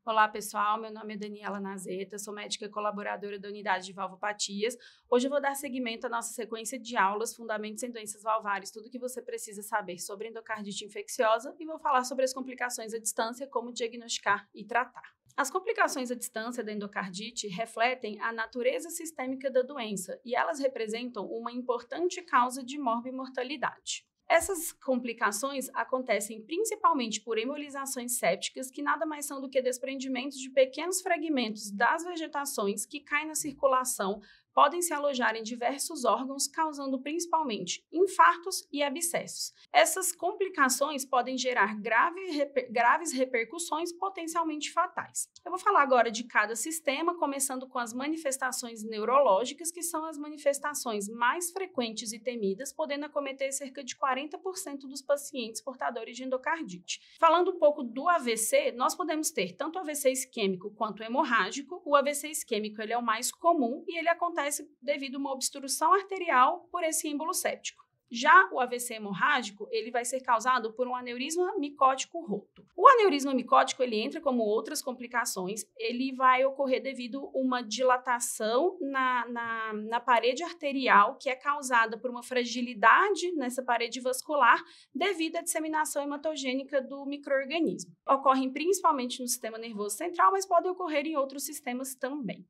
Olá, pessoal. Meu nome é Daniela Nazeta, sou médica colaboradora da Unidade de Valvopatias. Hoje eu vou dar seguimento à nossa sequência de aulas Fundamentos em Doenças Valvares, tudo que você precisa saber sobre endocardite infecciosa e vou falar sobre as complicações à distância, como diagnosticar e tratar. As complicações à distância da endocardite refletem a natureza sistêmica da doença e elas representam uma importante causa de morbimortalidade. Essas complicações acontecem principalmente por embolizações sépticas, que nada mais são do que desprendimentos de pequenos fragmentos das vegetações que caem na circulação, podem se alojar em diversos órgãos, causando principalmente infartos e abscessos. Essas complicações podem gerar graves repercussões potencialmente fatais. Eu vou falar agora de cada sistema, começando com as manifestações neurológicas, que são as manifestações mais frequentes e temidas, podendo acometer cerca de 40% dos pacientes portadores de endocardite. Falando um pouco do AVC, nós podemos ter tanto o AVC isquêmico quanto o hemorrágico. O AVC isquêmico ele é o mais comum e ele acontece devido a uma obstrução arterial por esse êmbolo séptico. Já o AVC hemorrágico, ele vai ser causado por um aneurisma micótico roto. O aneurisma micótico, ele entra como outras complicações, ele vai ocorrer devido a uma dilatação na parede arterial, que é causada por uma fragilidade nessa parede vascular devido à disseminação hematogênica do micro-organismo. Ocorrem principalmente no sistema nervoso central, mas podem ocorrer em outros sistemas também.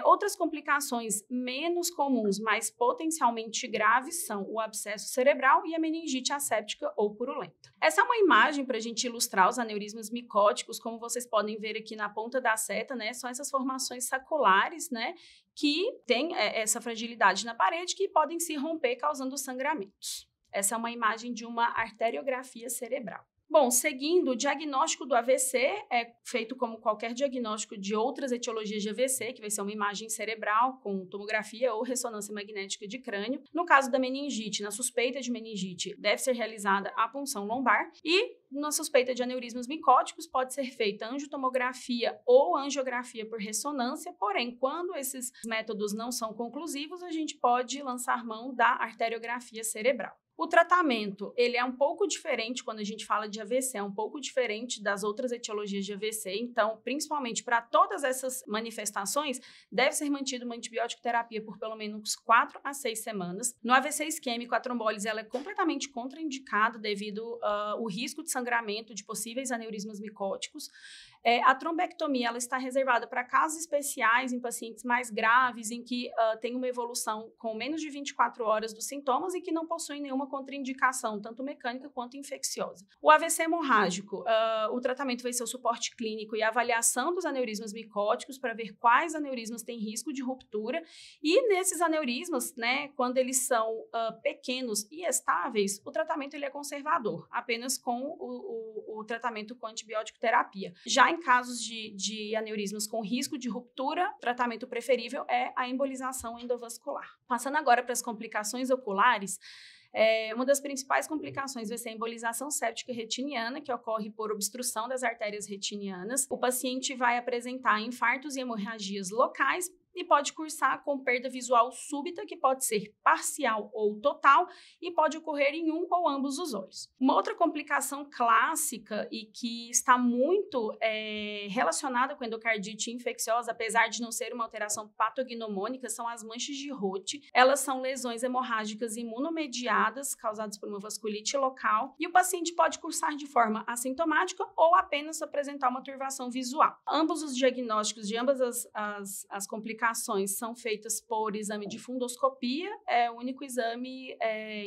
Outras complicações menos comuns, mas potencialmente graves, são o abscesso cerebral e a meningite asséptica ou purulenta. Essa é uma imagem para a gente ilustrar os aneurismas micóticos, como vocês podem ver aqui na ponta da seta, né? São essas formações saculares, né? Que têm essa fragilidade na parede que podem se romper causando sangramentos. Essa é uma imagem de uma arteriografia cerebral. Bom, seguindo, o diagnóstico do AVC é feito como qualquer diagnóstico de outras etiologias de AVC, que vai ser uma imagem cerebral com tomografia ou ressonância magnética de crânio. No caso da meningite, na suspeita de meningite, deve ser realizada a punção lombar e na suspeita de aneurismas micóticos pode ser feita angiotomografia ou angiografia por ressonância, porém, quando esses métodos não são conclusivos, a gente pode lançar mão da arteriografia cerebral. O tratamento, ele é um pouco diferente quando a gente fala de AVC, é um pouco diferente das outras etiologias de AVC, então, principalmente para todas essas manifestações, deve ser mantida uma antibiótico terapia por pelo menos 4 a 6 semanas. No AVC isquêmico, a trombólise ela é completamente contraindicada devido ao risco de sangramento de possíveis aneurismas micóticos. A trombectomia ela está reservada para casos especiais em pacientes mais graves, em que tem uma evolução com menos de 24 horas dos sintomas e que não possuem nenhuma contraindicação, tanto mecânica quanto infecciosa. O AVC hemorrágico, o tratamento vai ser o suporte clínico e a avaliação dos aneurismas micóticos para ver quais aneurismas têm risco de ruptura e nesses aneurismas, né, quando eles são pequenos e estáveis, o tratamento ele é conservador, apenas com o tratamento com antibiótico terapia. Já em casos de aneurismas com risco de ruptura, o tratamento preferível é a embolização endovascular. Passando agora para as complicações oculares, uma das principais complicações vai ser a embolização séptica retiniana, que ocorre por obstrução das artérias retinianas. O paciente vai apresentar infartos e hemorragias locais e pode cursar com perda visual súbita, que pode ser parcial ou total, e pode ocorrer em um ou ambos os olhos. Uma outra complicação clássica e que está muito relacionada com a endocardite infecciosa, apesar de não ser uma alteração patognomônica, são as manchas de Roth. Elas são lesões hemorrágicas imunomediadas, causadas por uma vasculite local, e o paciente pode cursar de forma assintomática ou apenas apresentar uma turvação visual. Ambos os diagnósticos de ambas as complicações são feitas por exame de fundoscopia, é o único exame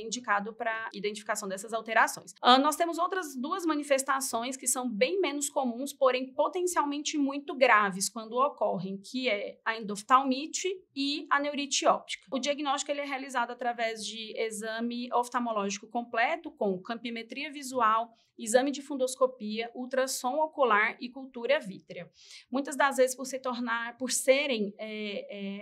indicado para identificação dessas alterações. Nós temos outras duas manifestações que são bem menos comuns, porém potencialmente muito graves quando ocorrem, que é a endoftalmite e a neurite óptica. O diagnóstico ele é realizado através de exame oftalmológico completo, com campimetria visual, exame de fundoscopia, ultrassom ocular e cultura vítrea. Muitas das vezes, por serem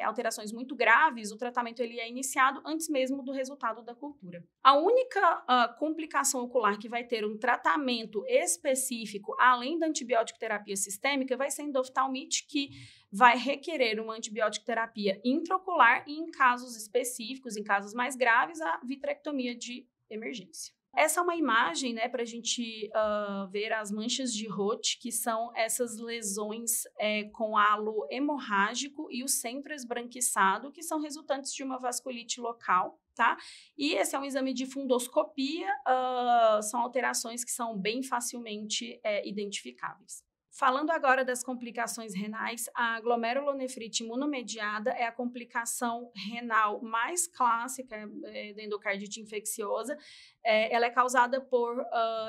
alterações muito graves, o tratamento ele é iniciado antes mesmo do resultado da cultura. A única complicação ocular que vai ter um tratamento específico, além da antibiótico terapia sistêmica, vai ser a endoftalmite, que vai requerer uma antibiótico terapia intraocular e, em casos específicos, em casos mais graves, a vitrectomia de emergência. Essa é uma imagem, né, para a gente ver as manchas de Roth, que são essas lesões com halo hemorrágico e o centro esbranquiçado, que são resultantes de uma vasculite local, tá? E esse é um exame de fundoscopia, são alterações que são bem facilmente identificáveis. Falando agora das complicações renais, a glomerulonefrite imunomediada é a complicação renal mais clássica da endocardite infecciosa. Ela é causada por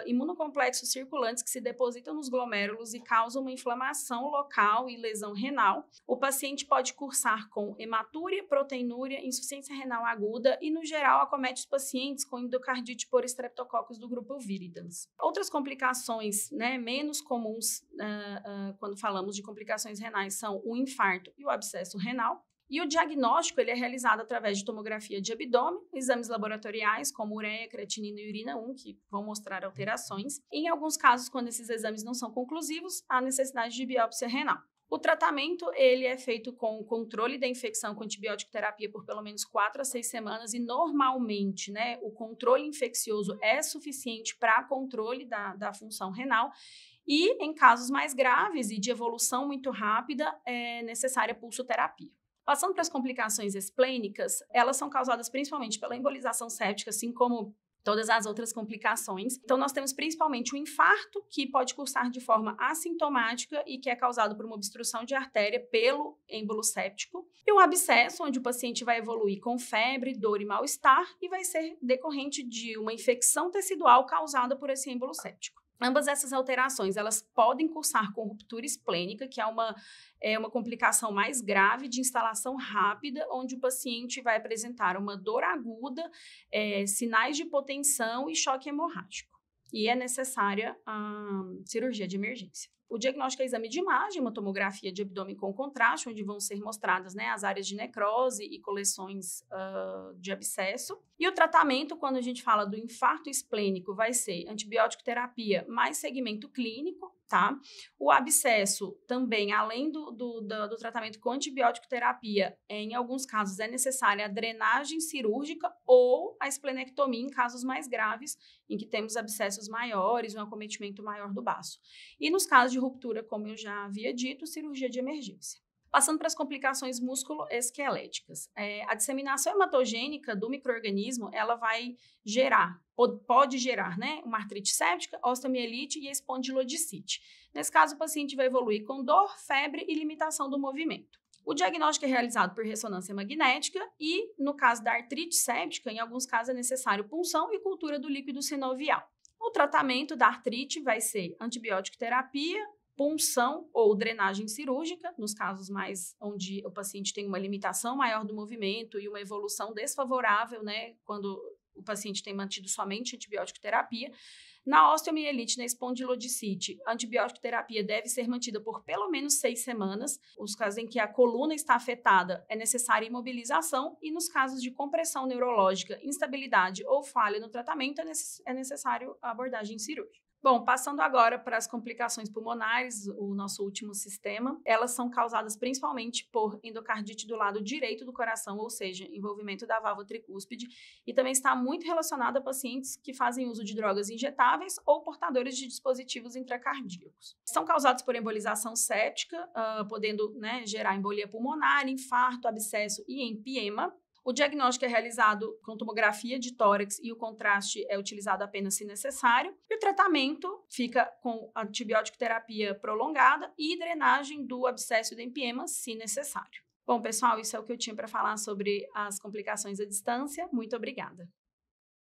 imunocomplexos circulantes que se depositam nos glomérulos e causam uma inflamação local e lesão renal. O paciente pode cursar com hematúria, proteinúria, insuficiência renal aguda e, no geral, acomete os pacientes com endocardite por estreptococcus do grupo viridans. Outras complicações, né, menos comuns quando falamos de complicações renais são o infarto e o abscesso renal. E o diagnóstico ele é realizado através de tomografia de abdômen, exames laboratoriais como ureia, creatinina e urina 1, que vão mostrar alterações. Em alguns casos, quando esses exames não são conclusivos, há necessidade de biópsia renal. O tratamento ele é feito com o controle da infecção com antibiótico terapia por pelo menos 4 a 6 semanas e normalmente, né, o controle infeccioso é suficiente para controle da função renal. E em casos mais graves e de evolução muito rápida, é necessária pulsoterapia. Passando para as complicações esplênicas, elas são causadas principalmente pela embolização séptica, assim como todas as outras complicações. Então, nós temos principalmente o infarto, que pode cursar de forma assintomática e que é causado por uma obstrução de artéria pelo êmbolo séptico. E o abscesso, onde o paciente vai evoluir com febre, dor e mal-estar e vai ser decorrente de uma infecção tecidual causada por esse êmbolo séptico. Ambas essas alterações, elas podem cursar com ruptura esplênica, que é uma complicação mais grave de instalação rápida, onde o paciente vai apresentar uma dor aguda, sinais de hipotensão e choque hemorrágico. E é necessária a cirurgia de emergência. O diagnóstico é exame de imagem, uma tomografia de abdômen com contraste, onde vão ser mostradas, né, as áreas de necrose e coleções de abscesso. E o tratamento, quando a gente fala do infarto esplênico, vai ser antibiótico terapia mais segmento clínico, tá? O abscesso também, além do tratamento com antibiótico terapia, em alguns casos é necessária a drenagem cirúrgica ou a esplenectomia em casos mais graves, em que temos abscessos maiores, um acometimento maior do baço. E nos casos de ruptura, como eu já havia dito, cirurgia de emergência. Passando para as complicações musculoesqueléticas. A disseminação hematogênica do micro-organismo, ela vai gerar, pode gerar, né, uma artrite séptica, osteomielite e espondilodicite. Nesse caso, o paciente vai evoluir com dor, febre e limitação do movimento. O diagnóstico é realizado por ressonância magnética e, no caso da artrite séptica, em alguns casos é necessário punção e cultura do líquido sinovial. O tratamento da artrite vai ser antibiótico terapia, punção ou drenagem cirúrgica, nos casos mais onde o paciente tem uma limitação maior do movimento e uma evolução desfavorável, né, quando o paciente tem mantido somente antibiótico terapia. Na osteomielite, na espondilodicite, a antibiótico terapia deve ser mantida por pelo menos 6 semanas. Os casos em que a coluna está afetada, é necessária imobilização e nos casos de compressão neurológica, instabilidade ou falha no tratamento, é necessário a abordagem cirúrgica. Bom, passando agora para as complicações pulmonares, o nosso último sistema, elas são causadas principalmente por endocardite do lado direito do coração, ou seja, envolvimento da válvula tricúspide, e também está muito relacionado a pacientes que fazem uso de drogas injetáveis ou portadores de dispositivos intracardíacos. São causados por embolização séptica, podendo, né, gerar embolia pulmonar, infarto, abscesso e empiema. O diagnóstico é realizado com tomografia de tórax e o contraste é utilizado apenas se necessário. E o tratamento fica com antibiótico terapia prolongada e drenagem do abscesso e do empiema, se necessário. Bom, pessoal, isso é o que eu tinha para falar sobre as complicações à distância. Muito obrigada.